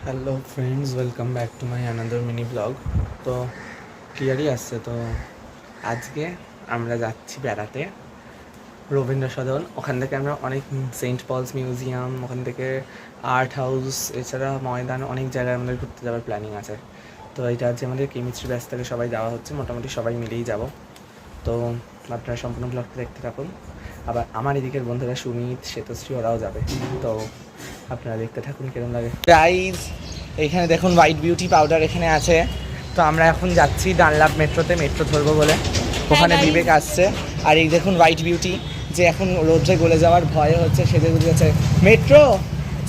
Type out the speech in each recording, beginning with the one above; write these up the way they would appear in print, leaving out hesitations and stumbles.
Hello friends, welcome back to my another mini blog. তো ক্লিয়ারই আসছে। তো আজকে আমরা যাচ্ছি বেড়াতে রবীন্দ্র সদন। ওখান থেকে আমরা অনেক সেন্ট পলস মিউজিয়াম, ওখান থেকে আর্ট হাউস, এছাড়া ময়দান, অনেক জায়গায় আমাদের ঘুরতে যাওয়ার প্ল্যানিং আছে। তো এটা হচ্ছে আমাদের কেমিস্ট্রি ব্যাচ থেকে সবাই যাওয়া হচ্ছে, মোটামুটি সবাই মিলেই যাব। তো আপনারা সম্পূর্ণ ব্লগটা দেখতে থাকুন। আবার আমার এদিকের বন্ধুরা সুমিত, শ্বেতশ্রী, ওরাও যাবে। তো আপনারা দেখতে থাকুন কিরকম লাগে। গাইজ, এখানে দেখুন হোয়াইট বিউটি পাউডার এখানে আছে। তো আমরা এখন যাচ্ছি ডানলাভ মেট্রোতে, মেট্রো ধরবো বলে। ওখানে বিবেক আসছে। আর এই দেখুন হোয়াইট বিউটি, যে এখন রোদ্রে গলে যাওয়ার ভয় হচ্ছে, সেজে গুজেছে। মেট্রো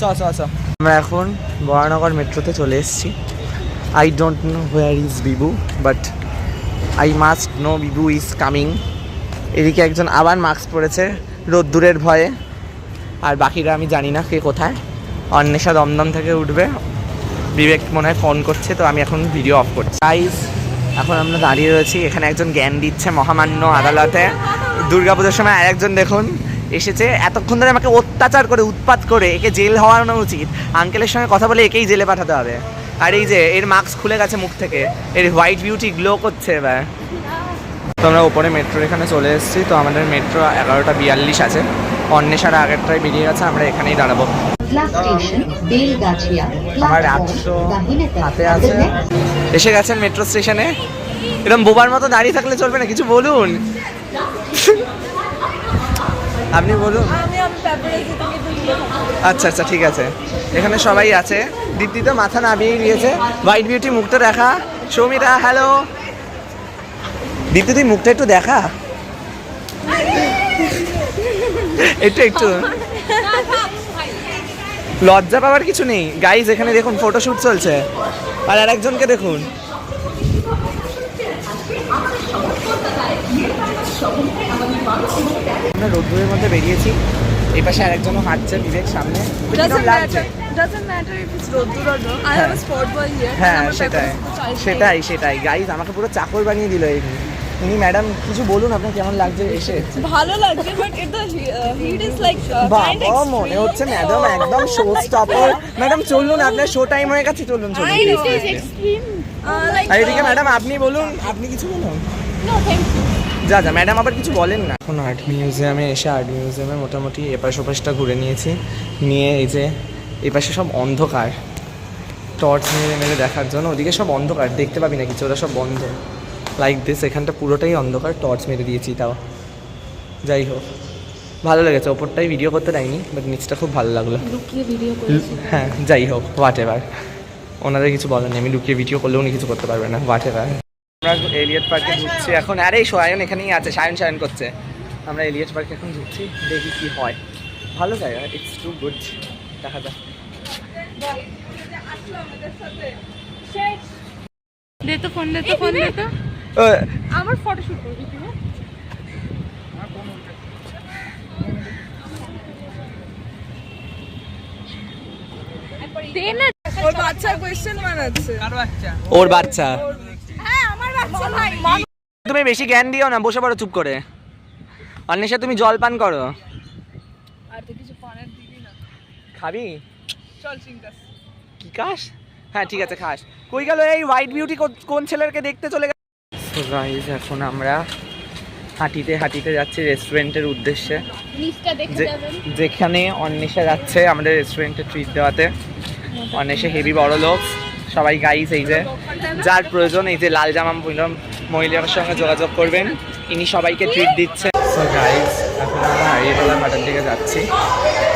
চ চ চ। আমরা এখন বরানগর মেট্রোতে চলে এসেছি। I don't know where is বিবু, but I must know বিবু is coming. এদিকে একজন আবার মাস্ক পরেছে রোদ্দুরের ভয়ে, আর বাকিরা আমি জানি না কে কোথায়। অন্বেষা দমদম থেকে উঠবে, বিবেক মনে হয় ফোন করছে। তো আমি এখন ভিডিও অফ করছি। গাইস, এখন আমরা দাঁড়িয়ে রয়েছি, এখানে একজন জ্ঞান দিচ্ছে মহামান্য আদালতে। দুর্গাপুজোর সময় আরেকজন দেখুন এসেছে, এতক্ষণ ধরে আমাকে অত্যাচার করে, উৎপাত করে, একে জেল হওয়ানো উচিত। আঙ্কেলের সঙ্গে কথা বলে একেই জেলে পাঠাতে হবে। আর এই যে এর মাস্ক খুলে গেছে মুখ থেকে, এর হোয়াইট বিউটি গ্লো করছে এবার। তো আমরা ওপরে মেট্রোর এখানে চলে এসেছি। তো আমাদের মেট্রো 11:42 আছে। অন্বেষারা আগেরটাই বেরিয়ে গেছে, আমরা এখানেই দাঁড়াবো। আমার 800 হাতে আছে। এসে গেছেন মেট্রো স্টেশনে। এরকম বোবার মতো দাঁড়িয়ে থাকলে চলবে না, কিছু বলুন। আপনি বলুন। আচ্ছা আচ্ছা, ঠিক আছে। এখানে সবাই আছে। দীপ্তি তো মাথা নামিয়ে দিয়েছে। হোয়াইট বিউটি মুখটা দেখা। সৌমিতা, হ্যালো। দীপ্তি, তুই মুখটা একটু দেখা, একটু একটু। লজ্জা পাওয়ার কিছু নেই। গাইজ, এখানে দেখুন ফটোশুট চলছে। আর আরেকজনকে দেখুন। আমরা রোদ্দুরের মধ্যে বেরিয়েছি। এই পাশে আরেকজনও হাঁটছে, বিবেক সামনে। হ্যাঁ, সেটাই সেটাই। গাইজ, আমাকে পুরো চাকর বানিয়ে দিল এই। উনি ম্যাডাম কিছু বলুন, আপনার কেমন লাগছে এসে? ভালো লাগছে, but the heat is like kind বাবা, মনে হচ্ছে ম্যাডাম একদম শো স্টপার। ম্যাডাম চলুন, আপনার শো টাইম হয়ে গেছে, চলুন চলুন। আর এদিকে ম্যাডাম আপনি বলুন, আপনি কিছু বলুন। যা যা, ম্যাডাম আবার কিছু বলেন না। এখন আর্ট মিউজিয়ামে এসে আর্ট মিউজিয়ামে মোটামুটি এপাশ ওপাশটা ঘুরে নিয়েছি। নিয়ে এই যে এই পাশে সব অন্ধকার, টর্চ মেরে মেরে দেখার জন্য। ওদিকে সব অন্ধকার, দেখতে পাবি না কিছু, ওরা সব বন্ধ। লাইক দিস, এখানটা পুরোটাই অন্ধকার, টর্চ মেরে দিয়েছি তাও। যাই হোক, ভালো লেগেছে। ওপরটাই ভিডিও করতে দেয়নি, বাট নিচটা খুব ভালো লাগলো। হ্যাঁ, যাই হোক, হোয়াট এভার। ওনাদের কিছু বলার নেই, আমি লুকিয়ে ভিডিও করলেও উনি কিছু করতে পারবে না, হোয়াট এভার। আমরা এলিয়ট পার্কে ঢুকছি এখন। আরে সায়ন এখানেই আছে, সায়ন করছে। আমরা এলিয়ট পার্কে এখন ঢুকছি, দেখি কি হয়। ভালো জায়গা, ইটস টু গুড। দেখা যাক। দে তো ফোন, দে তো ফোন, দে তো। আমার ফটো শুট করবি তুই? দে না। ওর বাচ্চা কোশ্চেন বানাচ্ছে। কার বাচ্চা? ওর বাচ্চা। হ্যাঁ, আমার বাচ্চা ভাই। তুমি বেশি জ্ঞান দিও না, বসে পড়ো চুপ করে। অন্বেষা, তুমি জল পান করো। আর তো কিছু পানের দিবি না? খাবি? চল চিংকাস। কি কাস? হ্যাঁ, ঠিক আছে, খাস। কই গেল এই হোয়াইট বিউটি? কোন ছেলেকে দেখতে চলে গেল? সো গাইস, এখন আমরা হাঁটিতে হাঁটিতে যাচ্ছি রেস্টুরেন্টের উদ্দেশ্যে, যেখানে অন্বেষা যাচ্ছে আমাদের রেস্টুরেন্টে ট্রিট দেওয়াতে। অন্বেষা হেভি বড় লোক। সবাই গাইস, এই যে যার প্রয়োজন, এই যে লাল জামা মহিলার সঙ্গে যোগাযোগ করবেন, ইনি সবাইকে ট্রিট দিচ্ছে। সো গাইস, এখন আমরা হারিয়েতলা ঘাটের দিকে যাচ্ছি।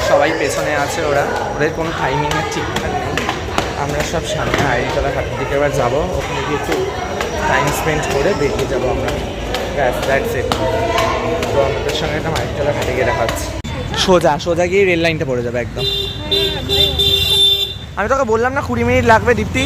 সবাই পেছনে আছে, ওদের কোনো টাইমিংয়ের ঠিকঠাক নেই। আমরা সব সামনে হারিয়েতলা ঘাটের দিকে এবার যাবো। ওখানে গিয়ে একটু টাইম স্পেন্ড করে বেরিয়ে যাবো আমরা। That's it. তো আমাদের সঙ্গে একটা হারিয়েতলা ঘাটে গিয়ে দেখা হচ্ছে। সোজা গিয়ে রেল লাইনটা পড়ে যাবে একদম। আমি তোকে বললাম না 20 মিনিট লাগবে, দীপ্তি।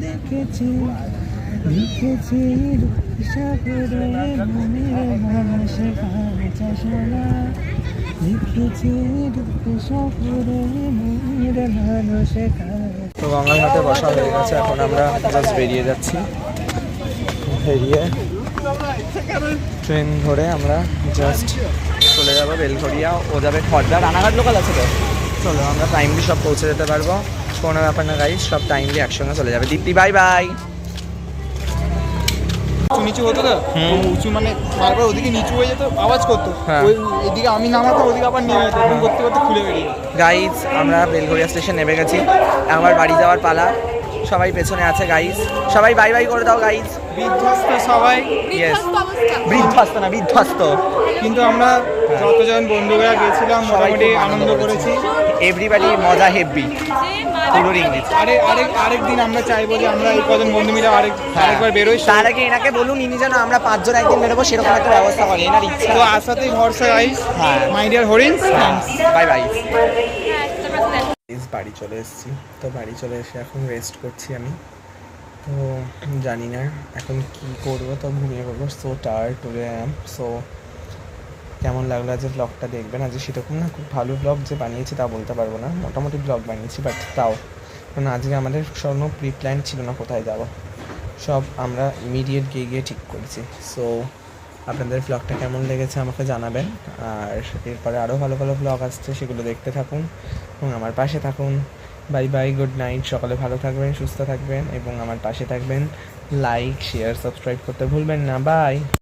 দেখেছি লিখেছি সাগরে মনের মানুষে কাঁচা সোনা, লিখেছি সাগরে মনের মানুষে কাঁচা। তো গঙ্গার ঘাটে বসা হয়ে গেছে, এখন আমরা জাস্ট বেরিয়ে যাচ্ছি। বেরিয়ে ট্রেন ধরে আমরা জাস্ট চলে যাবো বেলঘরিয়া, ও যাবে খড়দা। রানাঘাট লোকাল আছে তো, চলো আমরা টাইমলি সব পৌঁছে যেতে পারবো, কোনো ব্যাপার না গাইজ, সব টাইমলি একসঙ্গে চলে যাবে। দীপ্তি বাই বাই। উঁচু নিচু হতো তো, উঁচু মানে বারবার ওদিকে নিচু হয়ে যেত, আওয়াজ করতো, হ্যাঁ। ওই এদিকে আমি নামাতাম, ওদিকে আবার নেমে যেত, এরকম করতে করতে খুলে বেরিয়ে যেত। গাইজ আমরা বেলঘরিয়া স্টেশন নেমে গেছি, আমার বাড়ি যাওয়ার পালা। সবাই পেছনে আছে গাইজ, সবাই বাই বাই করে দাও গাইজ। বিধ্বস্ত সবাই, ইয়েস, বিধ্বস্ত না বিধ্বস্ত। কিন্তু আমরা যতজন বন্ধুরা গেছিলাম মোটামুটি আনন্দ করেছি। এভরিবাডি মজা হেভি, পুরো ইংলিশ। আরেক দিন আমরা চাইবো যে আমরা এই কজন বন্ধু মিলে আরেকবার বেরোই। তার আগে এনাকে বলুন, ইনি যেন আমরা 5 জন একদিন বেরোবো সেরকম একটা ব্যবস্থা করে, এনার ইচ্ছা। তো আসাতেই ভরসা গাইস, হ্যাঁ। মাই ডিয়ার হরিণ। Bye bye. বাড়ি চলে এসেছি, তো বাড়ি চলে এসে এখন রেস্ট করছি আমি। তো জানি না এখন কি করবো, তো ঘুমিয়ে পড়বো। So tired today I am. So কেমন লাগলো আজকে ব্লগটা দেখবেন। আজকে সেরকম না খুব ভালো ব্লগ যে বানিয়েছি তা বলতে পারবো না, মোটামুটি ব্লগ বানিয়েছি, বাট তাও কারণ আজকে আমাদের কোনো প্রি প্ল্যান ছিল না কোথায় যাবো, সব আমরা ইমিডিয়েট গিয়ে গিয়ে ঠিক করেছি। সো আপনাদের ব্লগটা কেমন লেগেছে আমাকে জানাবেন, আর এরপরে আরও ভালো ভালো ব্লগ আসছে, সেগুলো দেখতে থাকুন এবং আমার পাশে থাকুন। বাই বাই, গুড নাইট, সকালে ভালো থাকবেন, সুস্থ থাকবেন এবং আমার পাশে থাকবেন। লাইক, শেয়ার, সাবস্ক্রাইব করতে ভুলবেন না। বাই।